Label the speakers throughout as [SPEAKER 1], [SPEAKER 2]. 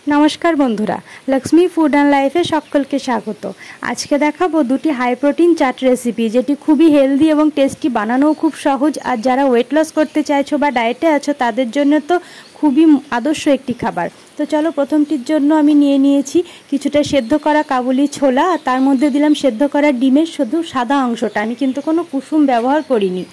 [SPEAKER 1] नमस्कार बंधुरा Lakshmi food and लाइफे सकलके स्वागत। आज के देखाबो दुटी हाई प्रोटीन चाट रेसिपि जेटी खूबी हेल्दी एवं टेस्टी बानानो खूब सहज और जारा वेट लस करते चाइछो बा डाइटे आछो तादेर जन्य तो खूबी आदर्श एकटी खाबार। तो चलो प्रथमटिर जन्य आमी निये नियेछि किछुटा सेদ্ধ करा काबुली छोला और तार मध्य दिलाम सेদ্ধ करा डिमेर शुधु सादा अंशटा, आमी किन्तु कोनो कुसुम व्यवहार करिनि।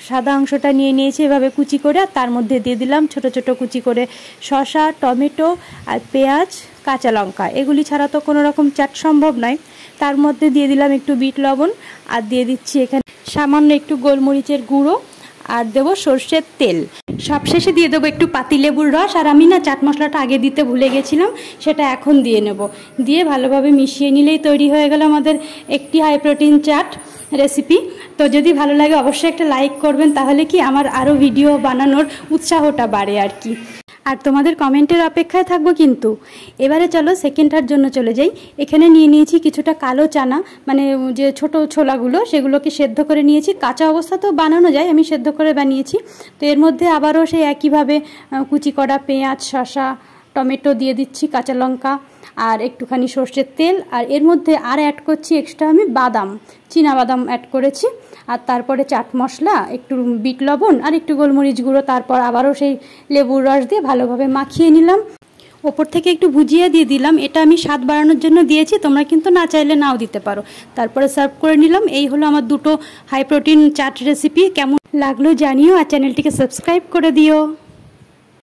[SPEAKER 1] सादा अंशटा निये नियेछि एभाবে कुचि करे और तार मध्य दिए दिलाम छोटो छोटो कुचि करे शशा टमेटो और पेঁয়াজ काँचा लंका, एगुली छाड़ा तो कोनो रकम चाट सम्भव नय। तार मध्य दिए दिलाम एकटु बीट लवण और दिए दिচ্ছি एखाने सामान्य एकटु गोलमरिचेर गुঁড়ো और देव सर्षेर तेल। सबशेषे दिए देव एकटु पातिलेबुर रस और आमी ना चाट मशलाटा आगे दीते भुले गेछिलाम सेटा एखन दिए नेब। दिए भालोभाबे मिशिए निलेई तैरी हये गेल आमादेर एकटी हाई प्रोटीन चाट रेसिपि। तो यदि भालो लागे अवश्य एक लाइक करबेन, ताहले कि आमार आरो भिडियो बानानोर उत्साहटा बाड़े आर कि। और तुम्हारे कमेंटर अपेक्षाय थाकबो। किन्तु एबारे चलो सेकेंडटार जन्य चले जाई। एखाने निये नियेछि किछुटा कालो चाना माने जे छोटो छोलागुलो सेगुलोके सेদ্ধ करे नियेछि, काँचा अवस्था तो बानानो जाय, आमी सेদ্ধ करे बानिয়েছি। तो एर मধ্যে आबारो सेई एकইভাবে कुचि करा पेঁয়াজ शशा टमेटो दिए दिচ্ছি काँचा लंका और एकटुखानी सर्षेर तेल और एर मধ্যে आर ऐड करছি एक्सट्रा आमी बादाम चीना बादाम ऐड करेছি और तारपरे चाट मशला एकटु बीट लवण और एकटु गोलमरिच गुঁড়ো तारपर आबारो सेई लेबुर रस दिए भालोभाबे माखिয়ে নিলাম। ওপর থেকে একটু ভুজিয়া দিয়ে দিলাম, এটা আমি স্বাদ বাড়ানোর জন্য দিয়েছি, তোমরা কিন্তু না চাইলে নাও দিতে পারো। তারপরে সার্ভ করে নিলাম। এই হলো আমার দুটো হাই প্রোটিন চাট রেসিপি। কেমন লাগলো জানিও আর চ্যানেলটিকে সাবস্ক্রাইব করে দিও।